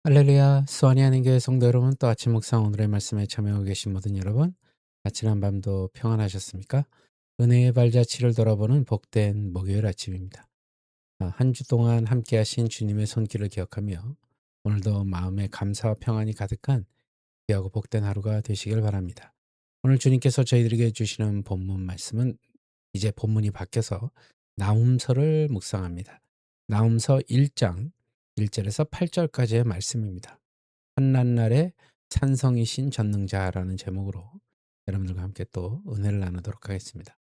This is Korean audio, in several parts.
할렐루야, 수원이 하는 교회 성도 여러분, 또 아침 묵상 오늘의 말씀에 참여하고 계신 모든 여러분, 지난 밤도 평안하셨습니까? 은혜의 발자취를 돌아보는 복된 목요일 아침입니다. 한 주 동안 함께 하신 주님의 손길을 기억하며 오늘도 마음에 감사와 평안이 가득한 귀하고 복된 하루가 되시길 바랍니다. 오늘 주님께서 저희들에게 주시는 본문 말씀은 이제 본문이 바뀌어서 나훔서를 묵상합니다. 나훔서 1장 1절에서 8절까지의 말씀입니다. 한낱날의 찬성이신 전능자라는 제목으로 여러분들과 함께 또 은혜를 나누도록 하겠습니다.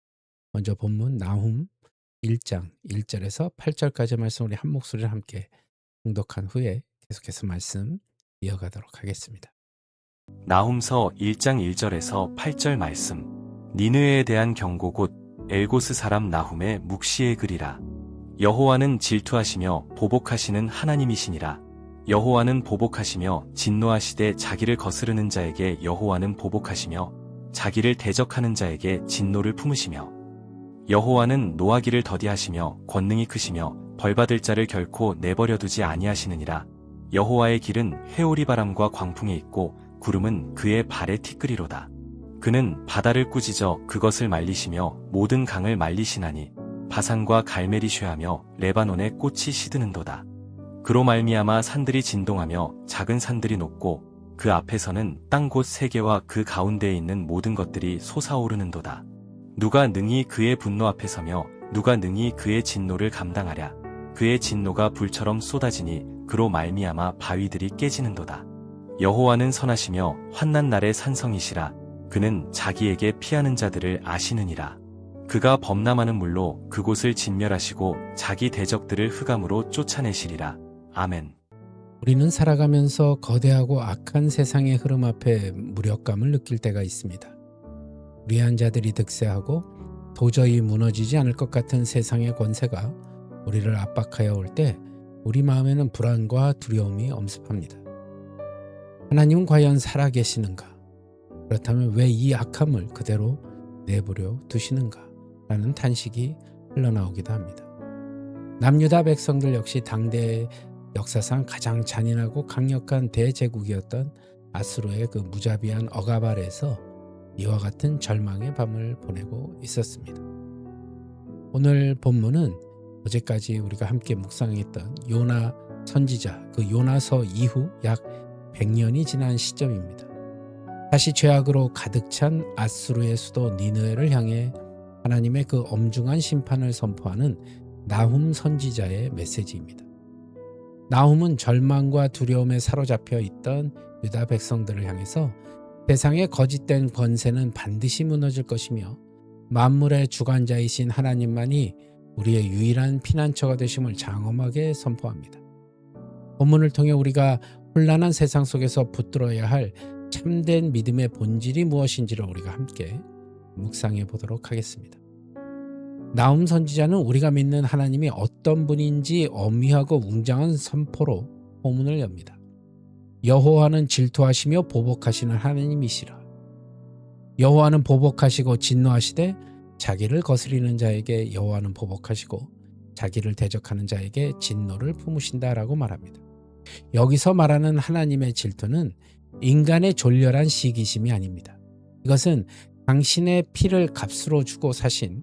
먼저 본문 나훔 1장 1절에서 8절까지의 말씀 우리 한 목소리를 함께 봉독한 후에 계속해서 말씀 이어가도록 하겠습니다. 나훔서 1장 1절에서 8절 말씀. 니느웨에 대한 경고 곧 엘고스 사람 나훔의 묵시의 글이라. 여호와는 질투하시며 보복하시는 하나님이시니라. 여호와는 보복하시며 진노하시되 자기를 거스르는 자에게 여호와는 보복하시며 자기를 대적하는 자에게 진노를 품으시며 여호와는 노하기를 더디하시며 권능이 크시며 벌받을 자를 결코 내버려 두지 아니하시느니라. 여호와의 길은 회오리 바람과 광풍에 있고 구름은 그의 발의 티끌이로다. 그는 바다를 꾸짖어 그것을 말리시며 모든 강을 말리시나니 바산과 갈멜이 쇠하며 레바논의 꽃이 시드는도다. 그로 말미암아 산들이 진동하며 작은 산들이 높고 그 앞에서는 땅 곳 세 개와 그 가운데에 있는 모든 것들이 솟아오르는도다. 누가 능히 그의 분노 앞에 서며 누가 능히 그의 진노를 감당하랴. 그의 진노가 불처럼 쏟아지니 그로 말미암아 바위들이 깨지는도다. 여호와는 선하시며 환난 날의 산성이시라. 그는 자기에게 피하는 자들을 아시느니라. 그가 범람하는 물로 그곳을 진멸하시고 자기 대적들을 흑암으로 쫓아내시리라. 아멘. 우리는 살아가면서 거대하고 악한 세상의 흐름 앞에 무력감을 느낄 때가 있습니다. 무리한 자들이 득세하고 도저히 무너지지 않을 것 같은 세상의 권세가 우리를 압박하여 올 때 우리 마음에는 불안과 두려움이 엄습합니다. 하나님은 과연 살아계시는가? 그렇다면 왜 이 악함을 그대로 내버려 두시는가? 라는 탄식이 흘러나오기도 합니다. 남유다 백성들 역시 당대 역사상 가장 잔인하고 강력한 대제국이었던 아수르의 그 무자비한 억압 아래에서 이와 같은 절망의 밤을 보내고 있었습니다. 오늘 본문은 어제까지 우리가 함께 묵상했던 요나 선지자, 그 요나서 이후 약 100년이 지난 시점입니다. 다시 죄악으로 가득 찬 아수르의 수도 니느웨를 향해 하나님의 그 엄중한 심판을 선포하는 나훔 선지자의 메시지입니다. 나훔은 절망과 두려움에 사로잡혀 있던 유다 백성들을 향해서 세상의 거짓된 권세는 반드시 무너질 것이며 만물의 주관자이신 하나님만이 우리의 유일한 피난처가 되심을 장엄하게 선포합니다. 본문을 통해 우리가 혼란한 세상 속에서 붙들어야 할 참된 믿음의 본질이 무엇인지를 우리가 함께 묵상해 보도록 하겠습니다. 나훔 선지자는 우리가 믿는 하나님이 어떤 분인지 엄미하고 웅장한 선포로 본문을 엽니다. 여호와는 질투하시며 보복하시는 하나님이시라. 여호와는 보복하시고 진노하시되 자기를 거스리는 자에게 여호와는 보복하시고 자기를 대적하는 자에게 진노를 품으신다라고 말합니다. 여기서 말하는 하나님의 질투는 인간의 졸렬한 시기심이 아닙니다. 이것은 당신의 피를 값으로 주고 사신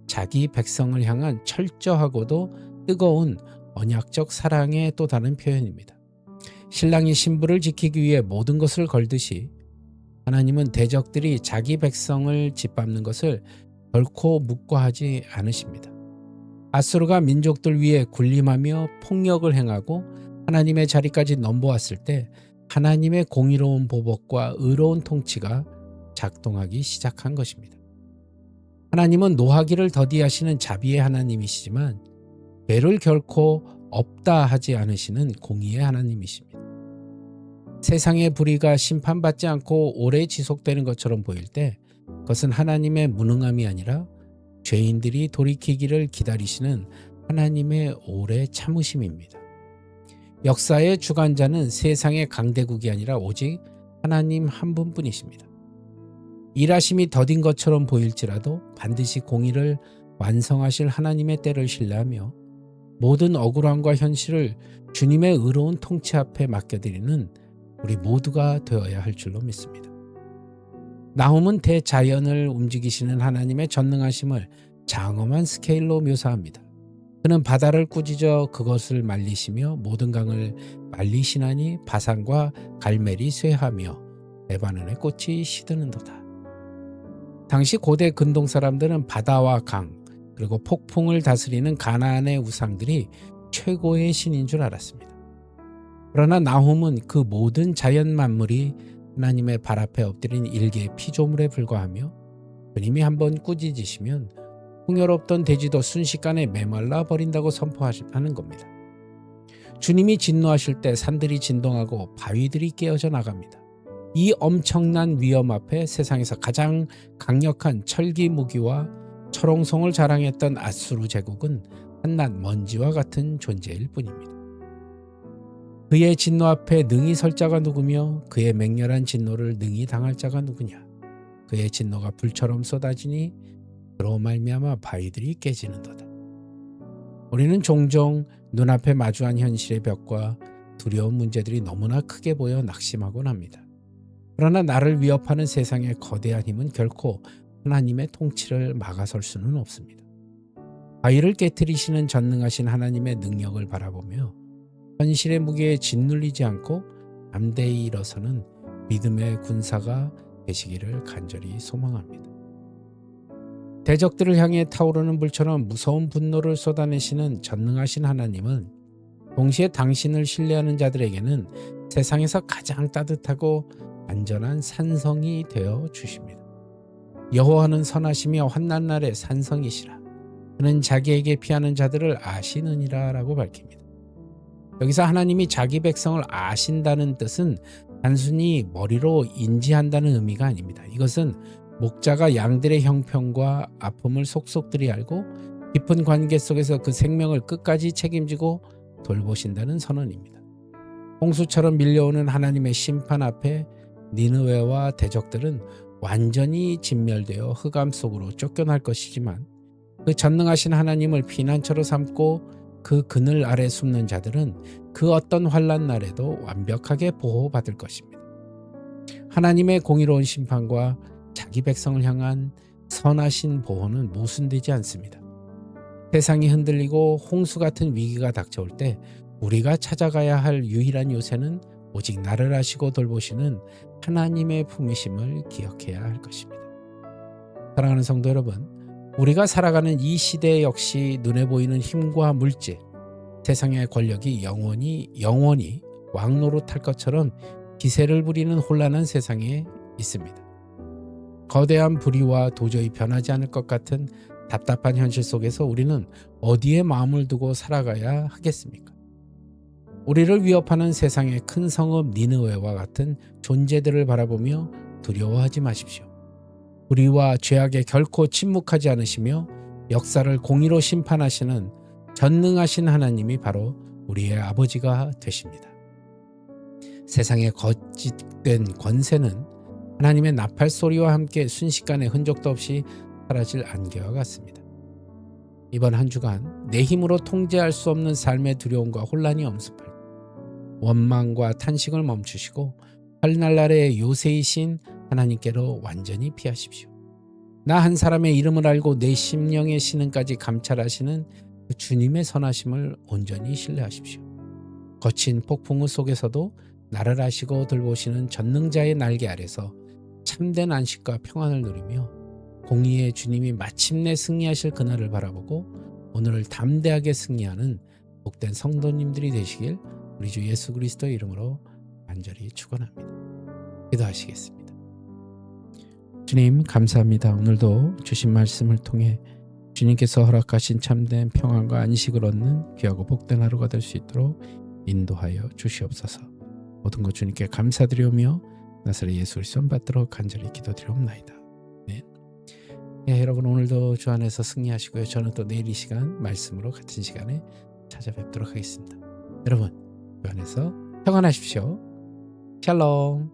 자기 백성을 향한 철저하고도 뜨거운 언약적 사랑의 또 다른 표현입니다. 신랑이 신부를 지키기 위해 모든 것을 걸듯이 하나님은 대적들이 자기 백성을 짓밟는 것을 결코 묵과하지 않으십니다. 아수르가 민족들 위에 군림하며 폭력을 행하고 하나님의 자리까지 넘보았을 때 하나님의 공의로운 보복과 의로운 통치가 작동하기 시작한 것입니다. 하나님은 노하기를 더디하시는 자비의 하나님이시지만 죄를 결코 없다 하지 않으시는 공의의 하나님이십니다. 세상의 불의가 심판받지 않고 오래 지속되는 것처럼 보일 때 그것은 하나님의 무능함이 아니라 죄인들이 돌이키기를 기다리시는 하나님의 오래 참으심입니다. 역사의 주관자는 세상의 강대국이 아니라 오직 하나님 한 분뿐이십니다. 일하심이 더딘 것처럼 보일지라도 반드시 공의를 완성하실 하나님의 때를 신뢰하며 모든 억울함과 현실을 주님의 의로운 통치 앞에 맡겨드리는 우리 모두가 되어야 할 줄로 믿습니다. 나훔은 대자연을 움직이시는 하나님의 전능하심을 장엄한 스케일로 묘사합니다. 그는 바다를 꾸짖어 그것을 말리시며 모든 강을 말리시나니 바산과 갈멜이 쇠하며 레바논의 꽃이 시드는도다. 당시 고대 근동 사람들은 바다와 강 그리고 폭풍을 다스리는 가나안의 우상들이 최고의 신인 줄 알았습니다. 그러나 나훔은 그 모든 자연 만물이 하나님의 발 앞에 엎드린 일개의 피조물에 불과하며 주님이 한번 꾸짖으시면 풍요롭던 대지도 순식간에 메말라 버린다고 선포하는 겁니다. 주님이 진노하실 때 산들이 진동하고 바위들이 깨어져 나갑니다. 이 엄청난 위험 앞에 세상에서 가장 강력한 철기 무기와 철옹성을 자랑했던 아수르 제국은 한낱 먼지와 같은 존재일 뿐입니다. 그의 진노 앞에 능히 설 자가 누구며 그의 맹렬한 진노를 능히 당할 자가 누구냐. 그의 진노가 불처럼 쏟아지니 그로 말미암아 바위들이 깨지는도다. 우리는 종종 눈앞에 마주한 현실의 벽과 두려운 문제들이 너무나 크게 보여 낙심하곤 합니다. 그러나 나를 위협하는 세상의 거대한 힘은 결코 하나님의 통치를 막아설 수는 없습니다. 바위를 깨트리시는 전능하신 하나님의 능력을 바라보며 현실의 무게에 짓눌리지 않고 담대히 일어서는 믿음의 군사가 되시기를 간절히 소망합니다. 대적들을 향해 타오르는 불처럼 무서운 분노를 쏟아내시는 전능하신 하나님은 동시에 당신을 신뢰하는 자들에게는 세상에서 가장 따뜻하고 안전한 산성이 되어 주십니다. 여호와는 선하시며 환난 날에 산성이시라. 그는 자기에게 피하는 자들을 아시느니라 라고 밝힙니다. 여기서 하나님이 자기 백성을 아신다는 뜻은 단순히 머리로 인지한다는 의미가 아닙니다. 이것은 목자가 양들의 형편과 아픔을 속속들이 알고 깊은 관계 속에서 그 생명을 끝까지 책임지고 돌보신다는 선언입니다. 홍수처럼 밀려오는 하나님의 심판 앞에 니느웨와 대적들은 완전히 진멸되어 흑암 속으로 쫓겨날 것이지만 그 전능하신 하나님을 피난처로 삼고 그 그늘 아래 숨는 자들은 그 어떤 환난 날에도 완벽하게 보호받을 것입니다. 하나님의 공의로운 심판과 자기 백성을 향한 선하신 보호는 모순되지 않습니다. 세상이 흔들리고 홍수 같은 위기가 닥쳐올 때 우리가 찾아가야 할 유일한 요새는 오직 나를 아시고 돌보시는 하나님의 품이심을 기억해야 할 것입니다. 사랑하는 성도 여러분, 우리가 살아가는 이 시대 역시 눈에 보이는 힘과 물질, 세상의 권력이 영원히 왕노릇할 것처럼 기세를 부리는 혼란한 세상에 있습니다. 거대한 불의와 도저히 변하지 않을 것 같은 답답한 현실 속에서 우리는 어디에 마음을 두고 살아가야 하겠습니까? 우리를 위협하는 세상의 큰 성읍 니느웨와 같은 존재들을 바라보며 두려워하지 마십시오. 불의와 죄악에 결코 침묵하지 않으시며 역사를 공의로 심판하시는 전능하신 하나님이 바로 우리의 아버지가 되십니다. 세상의 거짓된 권세는 하나님의 나팔 소리와 함께 순식간에 흔적도 없이 사라질 안개와 같습니다. 이번 한 주간 내 힘으로 통제할 수 없는 삶의 두려움과 혼란이 엄습할 때 원망과 탄식을 멈추시고 할날날의 요새이신 하나님께로 완전히 피하십시오. 나 한 사람의 이름을 알고 내 심령의 신은까지 감찰하시는 그 주님의 선하심을 온전히 신뢰하십시오. 거친 폭풍우 속에서도 나를 아시고 돌보시는 전능자의 날개 아래서 참된 안식과 평안을 누리며 공의의 주님이 마침내 승리하실 그날을 바라보고 오늘을 담대하게 승리하는 복된 성도님들이 되시길 우리 주 예수 그리스도의 이름으로 간절히 축원합니다. 기도하시겠습니다. 주님 감사합니다. 오늘도 주신 말씀을 통해 주님께서 허락하신 참된 평안과 안식을 얻는 귀하고 복된 하루가 될 수 있도록 인도하여 주시옵소서. 모든 것 주님께 감사드리오며 나사렛 예수 그리스도 받들어 간절히 기도드리옵나이다. 네. 예, 여러분 오늘도 주 안에서 승리하시고요. 저는 또 내일 이 시간 말씀으로 같은 시간에 찾아뵙도록 하겠습니다. 여러분 주 안에서 평안하십시오. 샬롬.